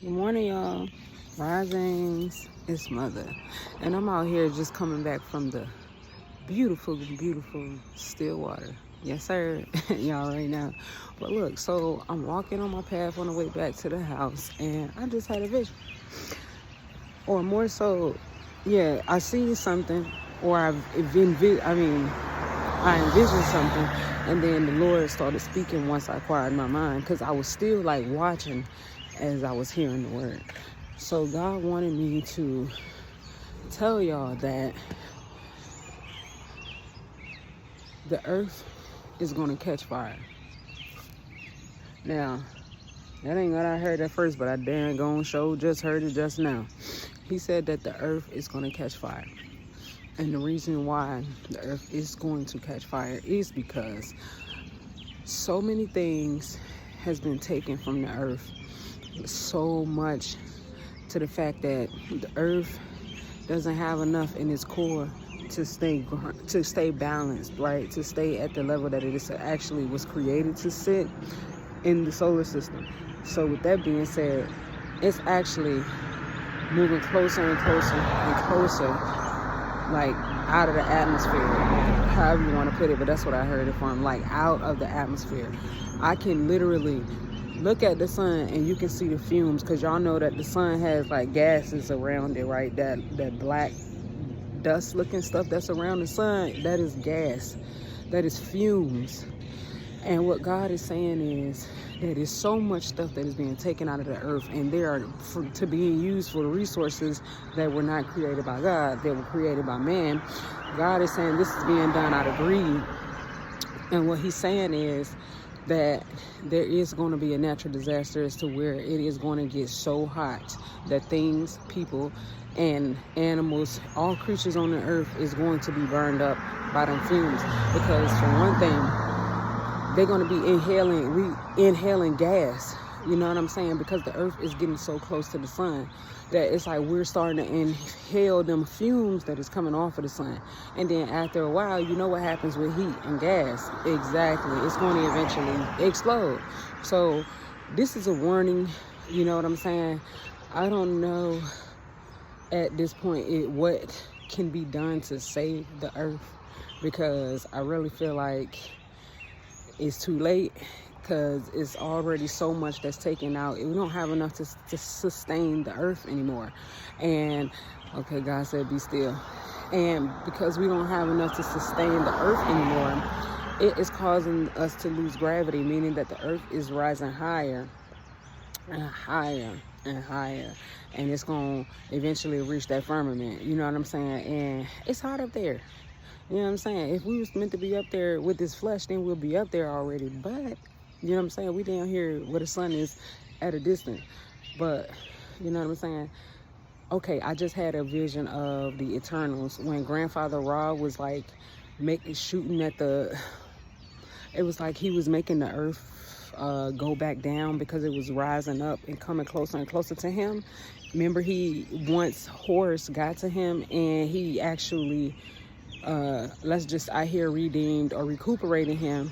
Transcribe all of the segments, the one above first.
Good morning, y'all. Risings, it's Mother. And I'm out here just coming back from the beautiful, beautiful Stillwater. Yes, sir. Y'all right now. But look, so I'm walking on my path on the way back to the house, and I just had a vision. Or more so, yeah, I see something, or I envisioned something, and then the Lord started speaking once I quieted my mind, because I was still like watching as I was hearing the word. So God wanted me to tell y'all that the earth is going to catch fire. Now, that ain't what I heard at first, but I damn gone show just heard it just now. He said that the earth is going to catch fire. And the reason why the earth is going to catch fire is because so many things has been taken from the earth. So much to the fact that the earth doesn't have enough in its core to stay balanced, right? To stay at the level that it is actually was created to sit in the solar system. So with that being said, it's actually moving closer and closer and closer, like out of the atmosphere, however you want to put it, but that's what I heard it from, like out of the atmosphere. I can literally look at the sun and you can see the fumes, because y'all know that the sun has like gases around it, right? That black dust looking stuff that's around the sun, that is gas, that is fumes. And what God is saying is that there's so much stuff that is being taken out of the earth, and they are to being used for the resources that were not created by God, that were created by man. God is saying this is being done out of greed. And what he's saying is that there is going to be a natural disaster as to where it is going to get so hot that things, people, and animals, all creatures on the earth is going to be burned up by them fumes. Because for one thing, they're going to be inhaling gas. You know what I'm saying? Because the earth is getting so close to the sun that it's like we're starting to inhale them fumes that is coming off of the sun. And then after a while, you know what happens with heat and gas? Exactly. It's going to eventually explode. So this is a warning. You know what I'm saying? I don't know at this point what can be done to save the earth, because I really feel like it's too late, because it's already so much that's taken out. We don't have enough to sustain the earth anymore. And okay, God said be still. And because we don't have enough to sustain the earth anymore, it is causing us to lose gravity, meaning that the earth is rising higher and higher and higher, and it's going to eventually reach that firmament. You know what I'm saying? And it's hot up there. You know what I'm saying? If we was meant to be up there with this flesh, then we'll be up there already. But, you know what I'm saying? We down here where the sun is at a distance. But, you know what I'm saying? Okay, I just had a vision of the Eternals when Grandfather Ra was like shooting at it was like he was making the earth go back down because it was rising up and coming closer and closer to him. Remember, once Horus got to him, and he actually redeemed or recuperated him.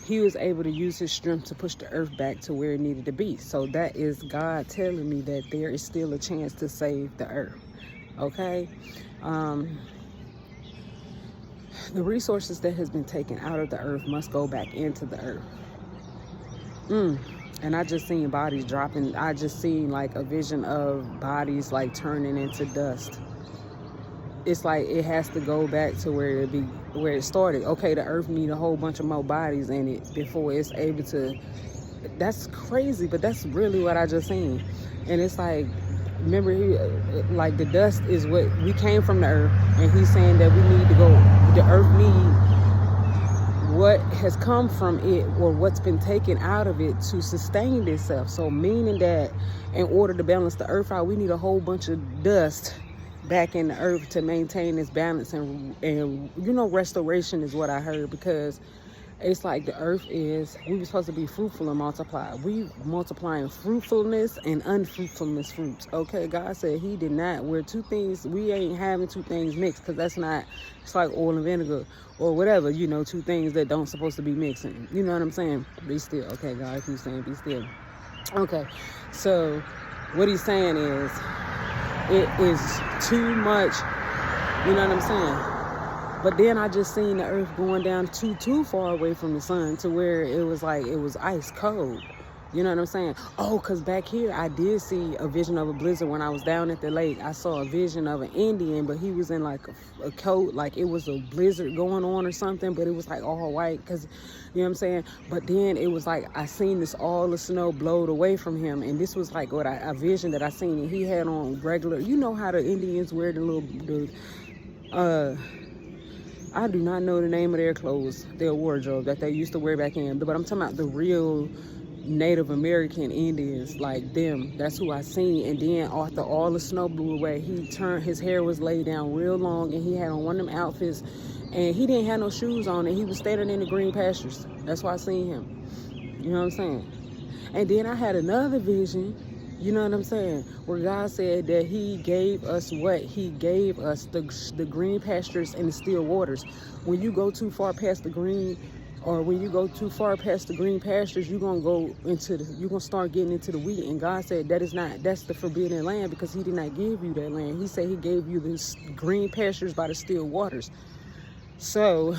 He was able to use his strength to push the earth back to where it needed to be. So that is God telling me that there is still a chance to save the earth. Okay? The resources that has been taken out of the earth must go back into the earth. And I just seen bodies dropping. I just seen like a vision of bodies like turning into dust. It's like it has to go back to where it started. Okay, the earth need a whole bunch of more bodies in it before it's able to. That's crazy, but that's really what I just seen. And it's like, remember, like the dust is what we came from the earth, and he's saying that we need to go. The earth need what has come from it, or what's been taken out of it, to sustain itself. So meaning that in order to balance the earth out, we need a whole bunch of dust back in the earth to maintain its balance. And restoration is what I heard, because it's like the earth we were supposed to be fruitful and multiply. We multiplying fruitfulness and unfruitfulness fruits. Okay, God said he did not. We ain't having two things mixed, because that's not, it's like oil and vinegar or whatever, two things that don't supposed to be mixing. You know what I'm saying? Be still. Okay, God keeps saying be still. Okay, so what he's saying is, it is too much, you know what I'm saying? But then I just seen the earth going down too far away from the sun to where it was like, it was ice cold. You know what I'm saying? Oh, because back here, I did see a vision of a blizzard when I was down at the lake. I saw a vision of an Indian, but he was in like a coat, like it was a blizzard going on or something, but it was like all white, because, you know what I'm saying? But then it was like, I seen this, all the snow blowed away from him, and this was like what a vision that I seen, and he had on regular, you know how the Indians wear I do not know the name of their clothes, their wardrobe that they used to wear back in, but I'm talking about the real Native American Indians, like them. That's who I seen. And then after all the snow blew away, he turned, his hair was laid down real long, and he had on one of them outfits, and he didn't have no shoes on, and he was standing in the green pastures. That's why I seen him. You know what I'm saying? And then I had another vision, you know what I'm saying, where God said that he gave us what? He gave us the green pastures and the still waters. When you go too far past the green, or when you go too far past the green pastures, you're gonna start getting into the wheat. And God said that's the forbidden land, because he did not give you that land. He said he gave you the green pastures by the still waters. So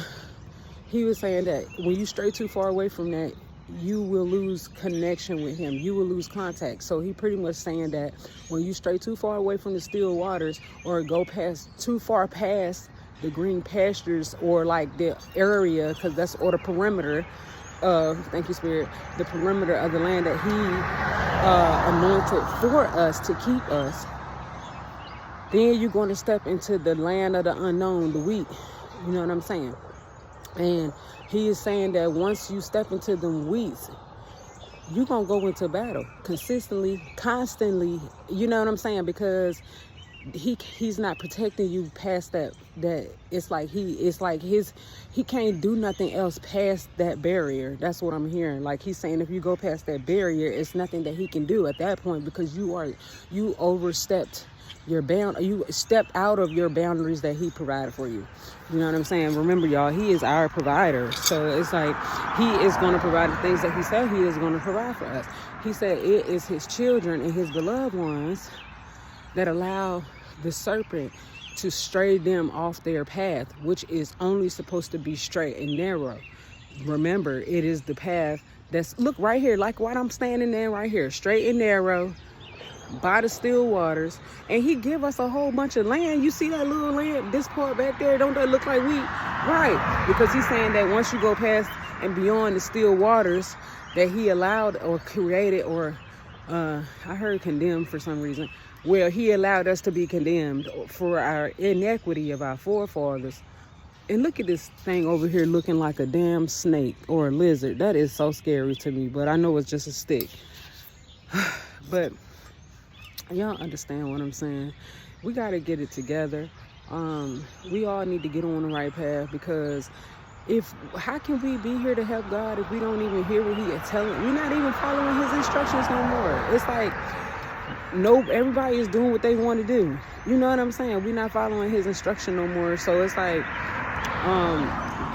he was saying that when you stray too far away from that, you will lose connection with him. You will lose contact. So he pretty much saying that when you stray too far away from the still waters, or go too far past the green pastures, or like the area, because that's, or the perimeter of, thank you Spirit, the perimeter of the land that he anointed for us to keep us, then you're going to step into the land of the unknown, the wheat. You know what I'm saying? And he is saying that once you step into them wheats, you're going to go into battle consistently, constantly. You know what I'm saying? Because he's not protecting you past that it's like he can't do nothing else past that barrier. That's what I'm hearing. Like he's saying, if you go past that barrier, it's nothing that he can do at that point, because you overstepped your you stepped out of your boundaries that he provided for you. You know what I'm saying? Remember, y'all, he is our provider. So it's like he is going to provide the things that he said he is going to provide for us. He said it is his children and his beloved ones that allow the serpent to stray them off their path, which is only supposed to be straight and narrow. Remember, it is the path that's, look right here, like what I'm standing in right here, straight and narrow, by the still waters. And he give us a whole bunch of land. You see that little land, this part back there, don't that look like wheat? Right, because he's saying that once you go past and beyond the still waters that he allowed or created, or I heard condemned for some reason. Well, he allowed us to be condemned for our inequity of our forefathers. And look at this thing over here looking like a damn snake or a lizard. That is so scary to me, but I know it's just a stick. But y'all understand what I'm saying. We got to get it together. We all need to get on the right path, because how can we be here to help God if we don't even hear what he is telling? We're not even following his instructions no more. It's like, everybody is doing what they want to do. You know what I'm saying? We're not following his instruction no more. So it's like,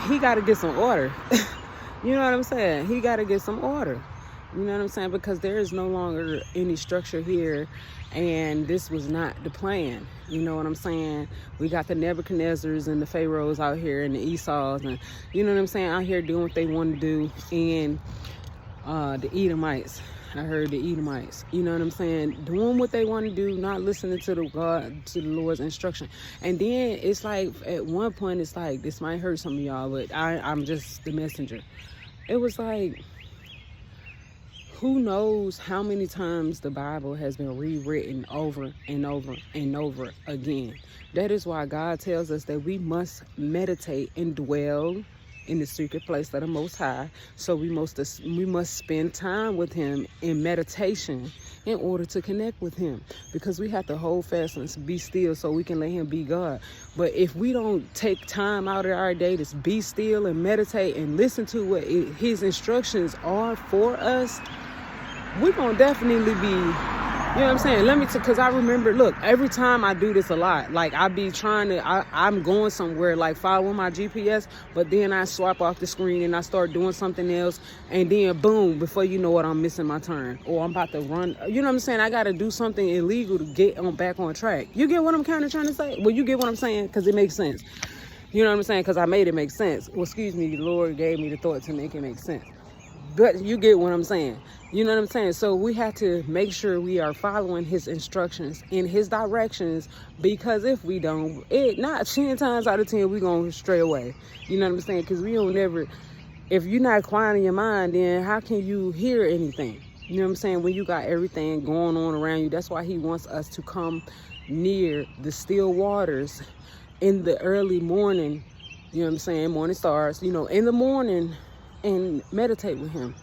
he got to get some order. You know what I'm saying? He got to get some order. You know what I'm saying? Because there is no longer any structure here, and this was not the plan. You know what I'm saying? We got the Nebuchadnezzars and the Pharaohs out here, and the Esau's, and you know what I'm saying, out here doing what they want to do. And the Edomites, I heard the Edomites, you know what I'm saying, doing what they want to do, not listening to the Lord's instruction. And then it's like, at one point, it's like, this might hurt some of y'all, but I'm just the messenger. It was like, who knows how many times the Bible has been rewritten over and over and over again. That is why God tells us that we must meditate and dwell in the secret place of the Most High. So we must spend time with him in meditation in order to connect with him, because we have to hold fast and be still so we can let him be God. But if we don't take time out of our day to be still and meditate and listen to what his instructions are for us, we're going to definitely be You know what I'm saying? Let me, because I remember, look, every time I do this a lot, like I be trying to, I'm going somewhere, like following my GPS, but then I swipe off the screen and I start doing something else, and then boom, before you know it, I'm missing my turn, or I'm about to run. You know what I'm saying? I got to do something illegal to get back on track. You get what I'm kind of trying to say? Well, you get what I'm saying? Because it makes sense. You know what I'm saying? Because I made it make sense. Well, excuse me, the Lord gave me the thought to make it make sense. But you get what I'm saying. You know what I'm saying? So we have to make sure we are following his instructions in his directions, because if we don't, not 10 times out of 10, we're going to stray away. You know what I'm saying? Because we don't never, if you're not quiet in your mind, then how can you hear anything? You know what I'm saying? When you got everything going on around you, that's why he wants us to come near the still waters in the early morning. You know what I'm saying? Morning stars, you know, in the morning, and meditate with him.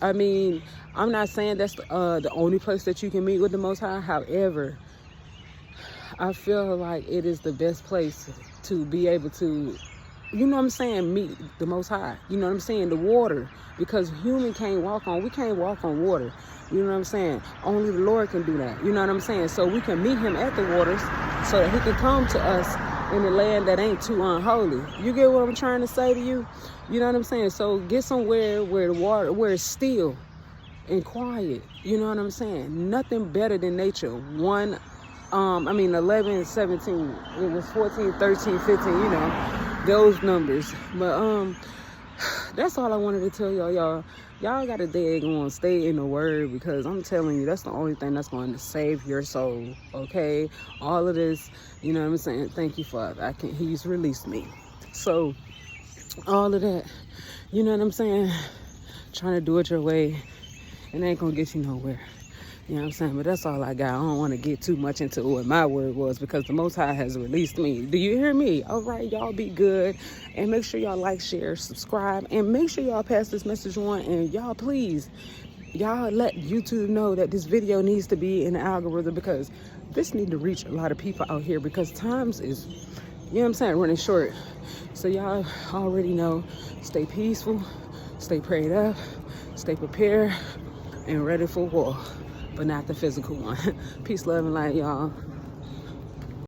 I mean, I'm not saying that's the only place that you can meet with the Most High. However, I feel like it is the best place to be able to, you know what I'm saying, meet the Most High. You know what I'm saying? The water. Because we can't walk on water. You know what I'm saying? Only the Lord can do that. You know what I'm saying? So we can meet him at the waters so that he can come to us in the land that ain't too unholy. You get what I'm trying to say to you? You know what I'm saying? So get somewhere where the water, where it's still and quiet. You know what I'm saying? Nothing better than nature. 11, 17. It was 14, 13, 15, you know, those numbers. But that's all I wanted to tell y'all. Y'all got to daggone stay in the word, because I'm telling you, that's the only thing that's going to save your soul, okay? All of this, you know what I'm saying? Thank you, Father. He's released me. So, all of that, you know what I'm saying? Trying to do it your way, it ain't going to get you nowhere. You know what I'm saying? But that's all I got. I don't want to get too much into what my word was, because the Most High has released me. Do you hear me? All right, y'all be good. And make sure y'all like, share, subscribe. And make sure y'all pass this message on. And y'all, please, y'all let YouTube know that this video needs to be in the algorithm, because this need to reach a lot of people out here, because times is, you know what I'm saying, running short. So y'all already know, stay peaceful, stay prayed up, stay prepared, and ready for war. But not the physical one. Peace, love, and light, y'all.